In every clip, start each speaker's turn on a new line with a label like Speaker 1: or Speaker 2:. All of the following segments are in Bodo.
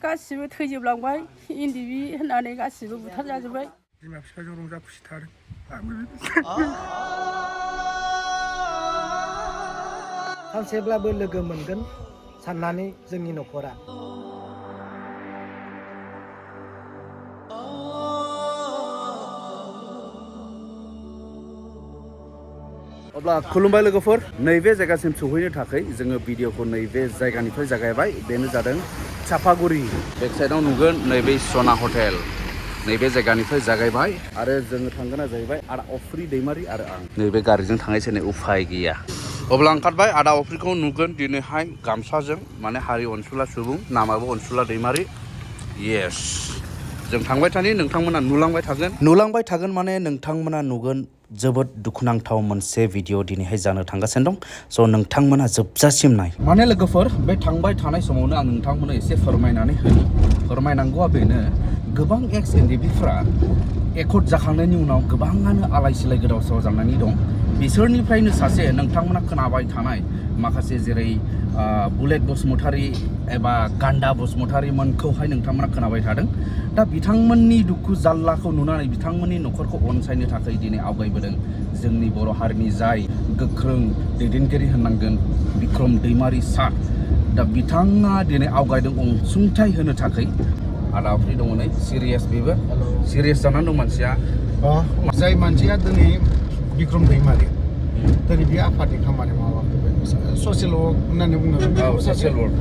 Speaker 1: गासिबो थैजोबलांबाय एनडिएफबि होननानै गासिबो बुथारजाजोब्बाय
Speaker 2: बिमा बिफाजों रंजा खुसि थादों
Speaker 3: सानसेब्लाबो लोगो मोनगोन साननानै जोंनि नखरा
Speaker 4: अब्ला खुलुमबाय लोगोफोर नैबे जायगासिम सौहैनो थाखाय जोङो भिडिअखौ नैबे जायगानिफ्राय जागायबाय बेनो जादों चापागुरि बेक साइडआव नुगोन नैबे सना हटेल नैबे जायगानिफ्राय जागायबाय आरो जोङो थांगोना जाहैबाय आदा अफ्रि दैमारि आरो आं नैबे गारिजों थांनायसो नै उफाय गैया अब्ला ओंखारबाय आदा अफ्रिखौ नुगोन दिनैहाय गामसाजों माने हारि अनसुला सुबुं नामाबो अनसुला दैमारि येस जों थांबाय थानि नोंथांमोना नुलांबाय थागोन माने नोंथांमोना नुगोन जोबोद दुखुनांथाव मोनसे भिडिअ दिनैहाय जानो थांगासिनो दं स' नोंथांमोना जोबजासिम नाय माने लोगोफोर बे थांबाय थानाय समावनो आं नोंथांमोननो एसे फोरमायनानै होनि फोरमायनांगौआ बेनो गोबां EX-NDFBफ्रा एकर्ड जाखांनायनि उनाव गोबाङानो आलाय सिलाय गोदाव सोराव जानानै दं बिसोरनिफ्रायनो सासे नोंथांमोना खोनाबाय थानाय माखासे जेरै बुलेट बसुमतारी एबा गान्दा बसुमतारीमोनखौहाय नोंथांमोना खोनाबाय थादों दा बिथांमोननि दुखु जाल्लाखौ नुनानै बिथांमोननि नखरखौ अनसायनो थाखाय दिनै आवगायबोदों जोंनि बर' हारिनि जाय गोख्रों दैदेनगिरि होननांगोन बिक्रम दैमारि सार दा बिथाङा दिनै आवगायदों अनसुंथाइ होनो थाखाय आदा अफ्रि दङ नै सिरियास बेबो सिरियास जानानै दं मानसिया
Speaker 2: जाय मानसिया दिनै बिक्रम दैमारि दिनै बे आफादनि खामानि मावाखै ससियेल वर्क होननानै बुंनांगोन
Speaker 4: ससियेल वर्क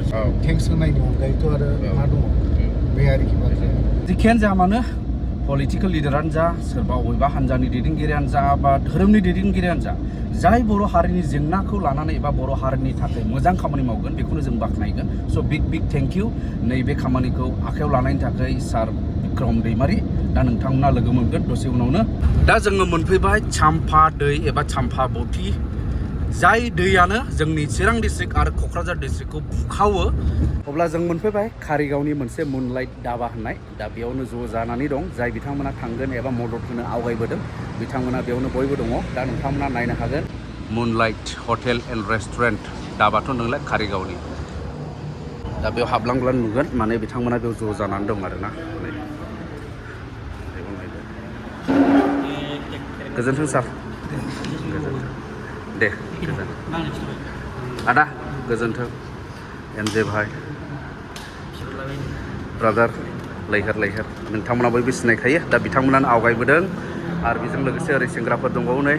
Speaker 2: थेंक्स होनायनि अनगायैथ' आरो मा दङ बे आरोखि बाथ्राया
Speaker 4: जिखियानो जा मानो पलिटिकेल लिडारानो जा सोरबा बबेबा हान्जानि दैदेनगिरियानो जा बा धोरोमनि दैदेनगिरियानो जा जाय बर' हारिनि जेंनाखौ लानानै एबा बर' हारिनि थाखाय मोजां खामानि मावगोन बेखौनो जों बाख्नायगोन स' बिग थेंक इउ नैबे खामानिखौ आखायाव लानायनि थाखाय सार बिक्रम दैमारि दा नोंथांमोना लोगो मोनगोन दसे उनावनो दा जोङो मोनफैबाय चाम्फा दै एबा चाम्फाबती जाय दैयानो जोंनि चिरां डिस्ट्रिक्ट आरो क'क्राझार डिस्ट्रिक्टखौ बुखावो अब्ला जों मोनफैबाय कारिगावनि मोनसे मुनलाइट दाबा होननाय दा बेयावनो ज' जानानै दं जाय बिथांमोना थांगोन एबा मदद होनो आवगायबोदों बिथांमोना बेयावनो बयबो दङ दा नोंथांमोना नायनो हागोन मुनलाइट हटेल एन्ड रेस्टुरेन्ट दाबाथ' नोंलाय कारिगावनि दा बेयाव हाबलांब्ला नुगोन माने बिथांमोना बेयाव ज' जानानै दं आरोना गोजोन्थों सार दे आदा गोजोन्थों एनजे भाई ब्रादार लैहोर नोंथांमोना बयबो सिनायखायो दा बिथांमोनानो आवगायबोदों आरो बेजों लोगोसे ओरै सेंग्राफोर दंबावो नै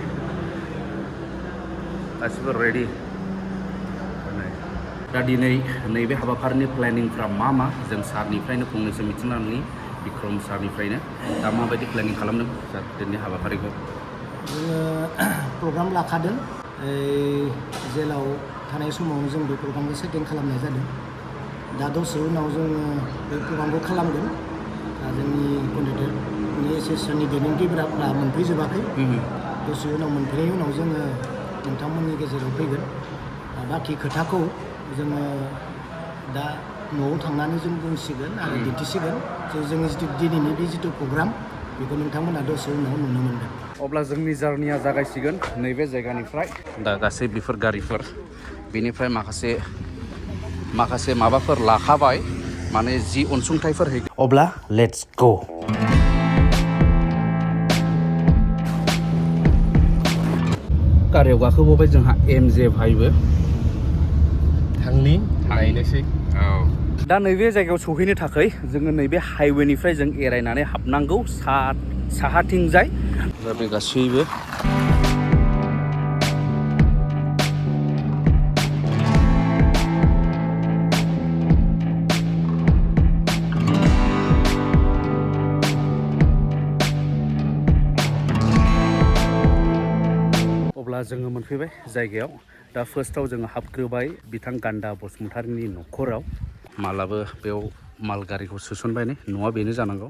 Speaker 4: गासिबो रेडि दा दिनै नैबे हाबाफारिनि प्लेनिंफ्रा मा जों सारनिफ्रायनो फंनैसो मिथिनानै बिक्रम सारनिफ्रायनो दा माबायदि प्लेनिं खालामदों सार दिनैनि हाबाफारिखौ
Speaker 3: जोङो प्रग्राम लाखादों जेलाव थानाय समाव जों बे प्रग्रामखौ सेटिं खालामनाय जादों दा दसे उनाव जोङो बे प्रग्रामखौ खालामगोन जोंनि कन्ट्रेक्टरनि एसोसिएसननि दैदेनगिरिफोरा मोनफैजोबाखै दसे उनाव मोनफैनायनि उनाव जोङो नोंथांमोननि गेजेराव फैगोन बाखि खोथाखौ जोङो दा न'आव थांनानै जों बुंसिगोन आरो दिन्थिसिगोन जे जोंनि जिथु दिनैनि बे जिथु प्रग्राम बेखौ नोंथांमोना दसे उनाव नुनो मोनगोन
Speaker 4: अब्ला जोंनि जार्निया जागायसिगोन नैबे जायगानिफ्राय दा गासै बेफोर गारिफोर बेनिफ्राय माखासे माबाफोर लाखाबाय माने जि अनसुंथाइफोर हैगोन अब्ला लेट्स गो गारियाव गाखोबावबाय जोंहा एमजे भाइबो
Speaker 2: नायनोसै
Speaker 4: दा नैबे जायगायाव सौहैनो थाखाय जोङो नैबे हाइवेनिफ्राय जों एरायनानै हाबनांगौ साहाथिंजाय दा बे गासैबो अब्ला जोङो मोनफैबाय जायगायाव दा फार्स्टआव जोङो हाबग्रोबाय बिथां गान्दा बसुमतारीनि न'खराव मालाबो बेयाव माल गारिखौ सोसनबाय नै न'आ बेनो जानांगौ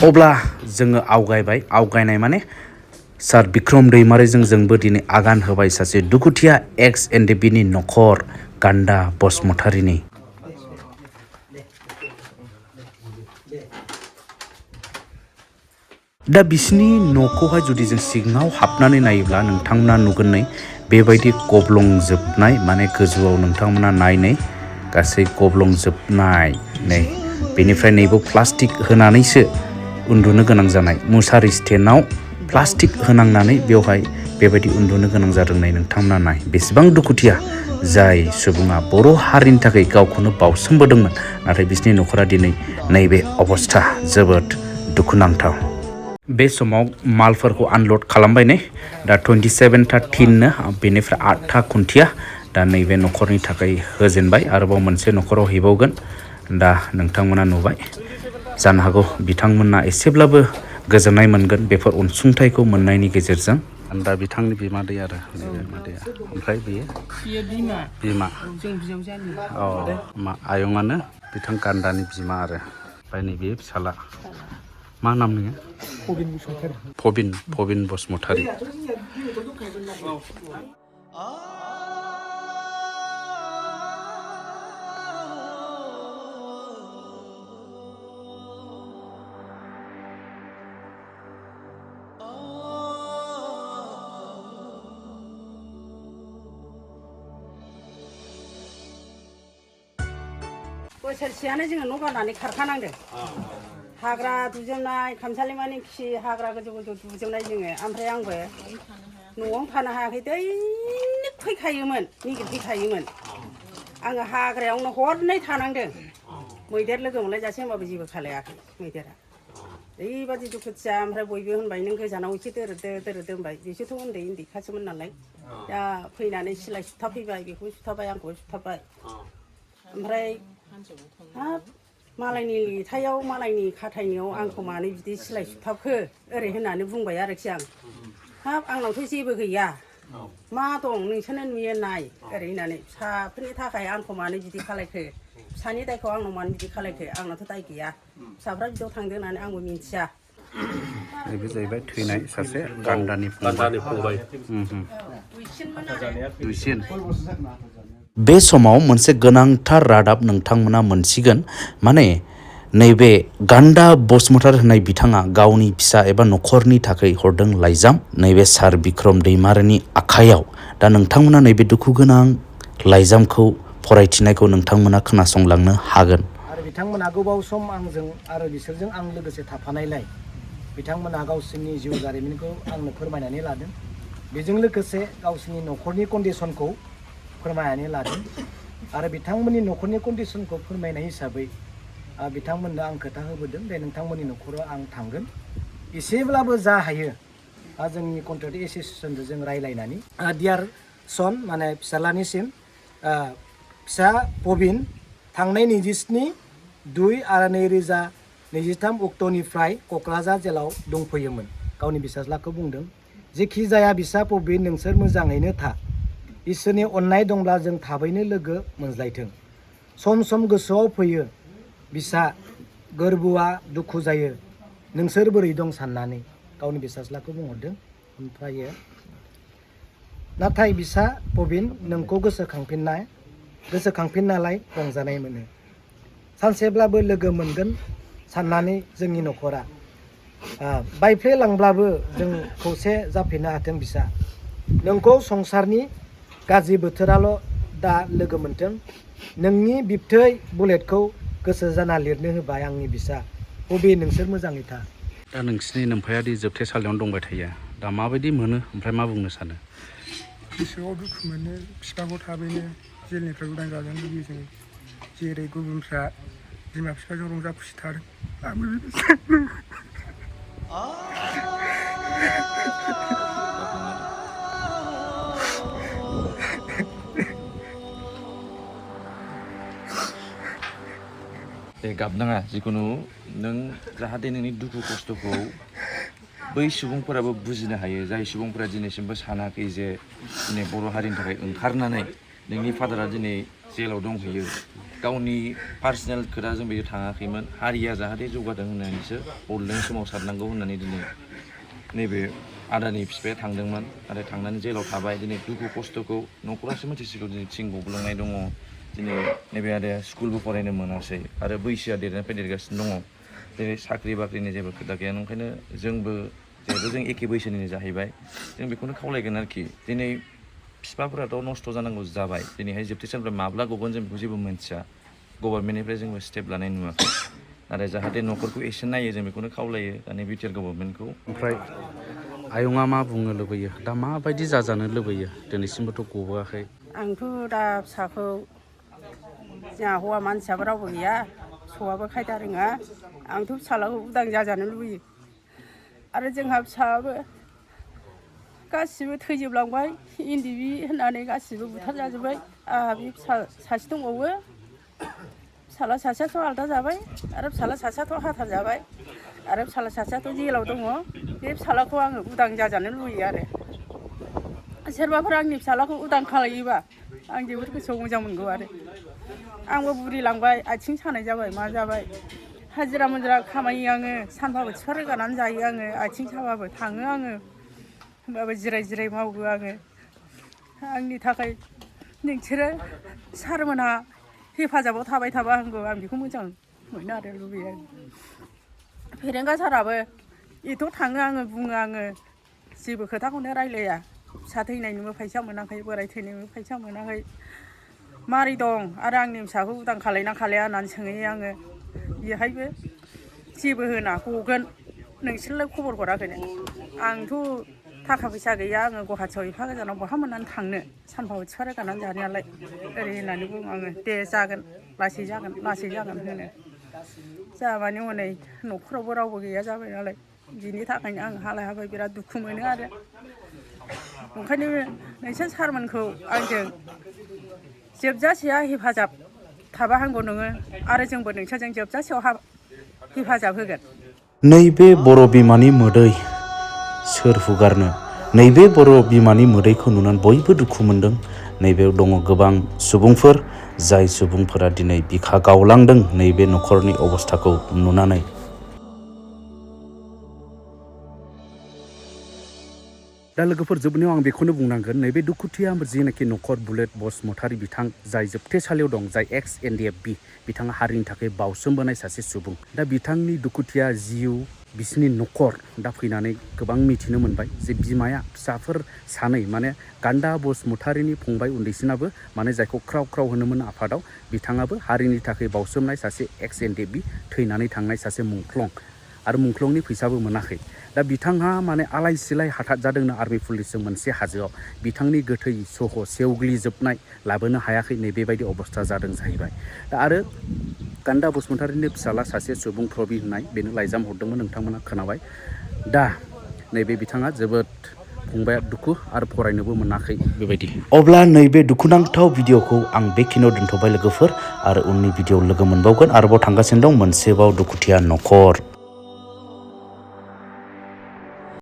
Speaker 4: अब्ला जोङो आवगायनाय माने सार बिक्रम दैमारिजों जोंबो दिनै आगान होबाय सासे दुखुथिया EX-NDFBनि न'खर गान्दा बसुमतारीनि दा बिसिनि न'खौहाय जुदि जों सिङाव हाबनानै नायोब्ला नोंथांमोना नुगोन नै बेबायदि गब्लंजोबनाय माने गोजौआव नोंथांमोना नायनै गासै गब्लंजोबनाय नै बेनिफ्राय नैबो प्लास्टिक होनानैसो उन्दुनो गोनां जानाय मुसारि स्टेन्डआव प्लास्टिक होनांनानै बेवहाय बेबायदि उन्दुनो गोनां जादों नै नोंथांमोना नाय बेसेबां दुखुथिया जाय सुबुङा बर' हारिनि थाखाय गावखौनो बावसोमबोदोंमोन नाथाय बिसिनि न'खरा दिनै नैबे अबस्था जोबोद दुखुनांथाव बे समाव मालफोरखौ आनलड खालामबाय नै दा 27था टिननो बेनिफ्राय 8था खुन्थिया दा नैबे न'खरनि थाखाय होजेनबाय आरोबाव मोनसे न'खराव हैबावगोन दा नोंथांमोना नुबाय जानो हागौ बिथांमोना एसेब्लाबो गोजोननाय मोनगोन बेफोर अनसुंथाइखौ मोननायनि गेजेरजों दा बिथांनि बिमादै आरो बिमादैया ओमफ्राय बियो बिमा
Speaker 1: जों बिजावजालि
Speaker 4: आयंआनो बिथां गान्दानि बिमा आरो ओमफ्राय नैबे फिसाला मा नाम नोङो पबिन बसुमतारी
Speaker 1: बोसोरसेयानो जोङो न' गारनानै खारखानांदों हाग्रा दुजोबनाय खामसालिमानि खि हाग्रा गोजौ गोजौ दुजोबनाय जोङो ओमफ्राय आंबो न'आवनो थानो हायाखै दैलिग फैखायोमोन निगिर फैखायोमोन आङो हाग्रायावनो हरनै थानांदों मैदेर लोगो मोनलायजासे होमबाबो जेबो खालायाखै मैदेरा ओरैबादि दुखुथिया ओमफ्राय बयबो होनबाय नों गोजानाव एसे दोरोदो होनबाय बिसोरथ' उन्दैखासोमोन नालाय दा फैनानै सिलाय सुथाबफैबाय बेखौ सुथाबबाय आंखौबो सुथाबबाय ओमफ्राय हाब मालायनि लिथायाव मालायनि खाथायनायाव आंखौ मानो बिदि सिलाय सुथाबखो ओरै होननानै बुंबाय आरोखि आं हाब आंनावथ' जेबो गैया मा दं नोंसोरनो नुयो नाय ओरै होननानै फिसाफोरनि थाखाय आंखौ मानो बिदि खालायखो फिसानि दायखौ आंनाव मानो बिदि खालायखो आंनावथ' दाय गैया फिसाफ्रा बिदियाव थांदों होननानै आंबो मिन्थिया
Speaker 4: नैबे जाहैबाय थैनाय सासे गान्दानि फंबाय दुइसिन बे समाव मोनसे गोनांथार रादाब नोंथांमोना मोनसिगोन माने नैबे गान्दा बसुमतारी होननाय बिथाङा गावनि फिसा एबा न'खरनि थाखाय हरदों लाइजाम नैबे सार बिक्रम दैमारिनि आखायाव दा नोंथांमोना नैबे दुखु गोनां लाइजामखौ फरायथिनायखौ नोंथांमोना खोनासंलांनो हागोन
Speaker 3: आरो बिथांमोना गोबाव सम आंजों आरो बिसोरजों आं लोगोसे थाफानायलाय बिथांमोना गावसोरनि जिउ जारिमिनखौ आंनो फोरमायनानै लादों बेजों लोगोसे गावसोरनि न'खरनि कन्डिसनखौ फोरमायनानै लादों आरो बिथांमोननि न'खरनि कन्डिसनखौ फोरमायनाय हिसाबै बिथांमोननो आं खोथा होबोदों दे नोंथांमोननि न'खराव आं थांगोन एसेब्लाबो जा हायो जोंनि कन्ट्रेक्ट एसोसिएसनजों जों रायलायनानै डियार सन माने फिसालानिसिम फिसा पबिन थांनाय 27/2 आरो 2023 अक्ट'निफ्राय क'क्राझार जेलाव दंफैयोमोन गावनि फिसाज्लाखौ बुंदों जेखि जाया बिसा पबिन नोंसोर मोजाङैनो था इसोरनि अननाय दंब्ला जों थाबैनो लोगो मोनज्लायथों सम सम गोसोआव फैयो बिसा गोरबोआ दुखु जायो नोंसोर बोरै दं साननानै गावनि फिसाज्लाखौ बुंहरदों ओमफ्रायो नाथाय बिसा पबिन नोंखौ गोसोखांफिननालाय रंजानाय मोनो सानसेब्लाबो लोगो मोनगोन साननानै जोंनि न'खरा बायफ्लेलांब्लाबो जों खौसे जाफिननो हाथों बिसा नोंखौ संसारनि गाज्रि बोथोराल' दा लोगो मोनथों नोंनि बिबथै बुलेटखौ गोसो जाना लिरनो होबाय आंनि बिसा बबे नोंसोर मोजाङै था
Speaker 4: दा नोंसिनि नोमफायादि जोबथेसालियावनो दंबाय थायो दा माबायदि मोनो ओमफ्राय मा बुंनो सानो
Speaker 5: गोसोआव दुखु मोनो बिफाखौ थाबैनो जेलनिफ्राय उदां जाजानो लुबैयो जों जेरै गुबुनफ्रा बिमा बिफाजों रंजा खुसि थादों आंबो
Speaker 6: दे गाबनाङा जिखुनु नों जाहाथे नोंनि दुखु खस्थ'खौ बै सुबुंफोराबो बुजिनो हायो जाय सुबुंफोरा दिनैसिमबो सानाखै जे दिनै बर' हारिनि थाखाय ओंखारनानै नोंनि फादारा दिनै जेलाव दंहैयो गावनि पार्सनेल खोथाजों बेयो थाङाखैमोन हारिया जाहाथे जौगादों होननानैसो बड'लेण्ड सोमावसारनांगौ होननानै दिनै नैबे आदानि बिफाया थांदोंमोन आरो थांनानै जेलाव थाबाय दिनै दुखु खस्थ'खौ न'खरासो मिथिसिगौ दिनै थिं गब्लंनाय दङ दिनै नैबे आदाया स्कुलबो फरायनो मोनासै आरो बैसोआ देरनायनिफ्राय देरगासिनो दङ दिनै साख्रि बाख्रिनि जेबो खोथा गैया ओंखायनो जोंबो जेहेतु जों एखे बैसोनिनो जाहैबाय जों बेखौनो खावलायगोन आरोखि दिनै बिफाफोराथ' नस्थ' जानांगौ जाबाय दिनैहाय जोबथेसानिफ्राय माब्ला गगोन जों बेखौ जेबो मोनथिया गभर्नमेन्टनिफ्राय जोंबो स्टेप लानाय नुवाखै नाथाय जाहाथे न'खरखौ एसे नायो जों बेखौनो खावलायो दानि बिटिआर गभर्नमेन्टखौ
Speaker 4: ओमफ्राय आयंआ मा बुंनो लुबैयो दा माबायदि जाजानो लुबैयो दिनैसिमबोथ' गबोआखै
Speaker 1: आंथ' दा फिसाखौ जोंहा हौवा मानसियाबो रावबो गैया फिसौआबो खायदा रोङा आंथ' फिसालाखौ उदां जाजानो लुबैयो आरो जोंहा फिसायाबो गासिबो थैजोबलांबाय एनडिएफबि होननानै गासिबो बुथारजाजोब्बाय आंहा बे फिसा सासे दंबावो फिसाला सासेयाथ' आलादा जाबाय आरो फिसाला सासेयाथ' हाथार जाबाय आरो फिसाला सासेयाथ' जेलाव दङ बे फिसालाखौ आङो उदां जाजानो लुबैयो आरो सोरबाफोर आंनि फिसालाखौ उदां खालायोबा आं जोबोद गोसोआव मोजां मोनगौ आरो आंबो बुरिलांबाय आथिं सानाय जाबाय मा जाबाय हाजिरा मुजिरा खामायो आङो सानफाबो थिखा रोगानानै जायो आङो आथिं साबाबो थाङो आङो होमबाबो जिराय जिराय मावो आङो आंनि थाखाय नोंसोरो सारमोनहा हेफाजाबाव थाबाय थाबा आंबो आं बेखौ मोजां मोनो आरो लुबैयो फेरेंगा साराबो एथ' थाङो आङो बुङो आङो जेबो खोथाखौनो रायलाया फिसा थैनायनिबो फैसा मोनाखै बोराय थैनायनिबो फैसा मोनाखै मारै दं आरो आंनि फिसाखौ उदां खालायना खालाया होननानै सोंहैयो आङो बेहायबो जेबो होना गगोन नोंसोरलाय खबर हराखैनो आंथ' थाखा फैसा गैया आङो गुवाहाटियाव एफा गोजानाव बहा मोननानै थांनो सानफाबो थिखा रोगानानै जानायालाय ओरै होननानै बुङो आङो दे जागोन लासै जागोन होनो जाबानि हनै न'खरावबो रावबो गैया जाबाय नालाय बिनि थाखायनो आं हालाय हाफाय बिराद दुखु मोनो आरो ओंखायनो नोंसोर सारमोनखौ आंजों जोबजासेया हेफाजाब थाबा हामगौ नोङो आरो जोंबो नोंसोरजों जोबजासेयाव हेफाजाब होगोन
Speaker 4: नैबे बर' बिमानि मोदै सोर हुगारनो नैबे बर' बिमानि मोदैखौ नुनानै बयबो दुखु मोनदों नैबेयाव दङ गोबां सुबुंफोर जाय सुबुंफोरा दिनै बिखा गावलांदों नैबे न'खरनि अबस्थाखौ नुनानै दा लोगोफोर जोबनायाव आं बेखौनो बुंनांगोन नैबे दुखुथिया जेनाखि न'खर बुलेट बसुमतारी बिथां जाय जोबथेसालियाव दं जाय EX-NDFB बिथाङा हारिनि थाखाय बावसोमबोनाय सासे सुबुं दा बिथांनि दुखुथिया जिउ बिसिनि न'खर दा फैनानै गोबां मिथिनो मोनबाय जे बिमाया फिसाफोर सानै माने गान्दा बसुमतारीनि फंबाय उन्दैसिनाबो माने जायखौ ख्राव ख्राव होनोमोन आफादाव बिथाङाबो हारिनि थाखाय बावसोमनाय सासे EX-NDFB थैनानै थांनाय सासे मुंख्लं आरो मुंख्लंनि फैसाबो मोनाखै दा बिथांहा माने आलाय सिलाय हाथात जादोंनो आर्मि पुलिसजों मोनसे हाजोआव बिथांनि गोथै सह सेवग्लिजोबनाय लाबोनो हायाखै नैबेबायदि अबस्था जादों जाहैबाय दा आरो गान्दा बसुमतारीनि फिसाला सासे सुबुं प्रबि होननाय बेनो लाइजाम हरदोंमोन नोंथांमोना खोनाबाय दा नैबे बिथाङा जोबोद फंबाया दुखु आरो फरायनोबो मोनाखै बेबायदि अब्ला नैबे दुखुनांथाव भिडिअखौ आं बेखिनियाव दोनथ'बाय लोगोफोर आरो उननि भिडिअ लोगो मोनबावगोन आरोबाव थांगासिनो दं मोनसेबाव दुखुथिया न'खर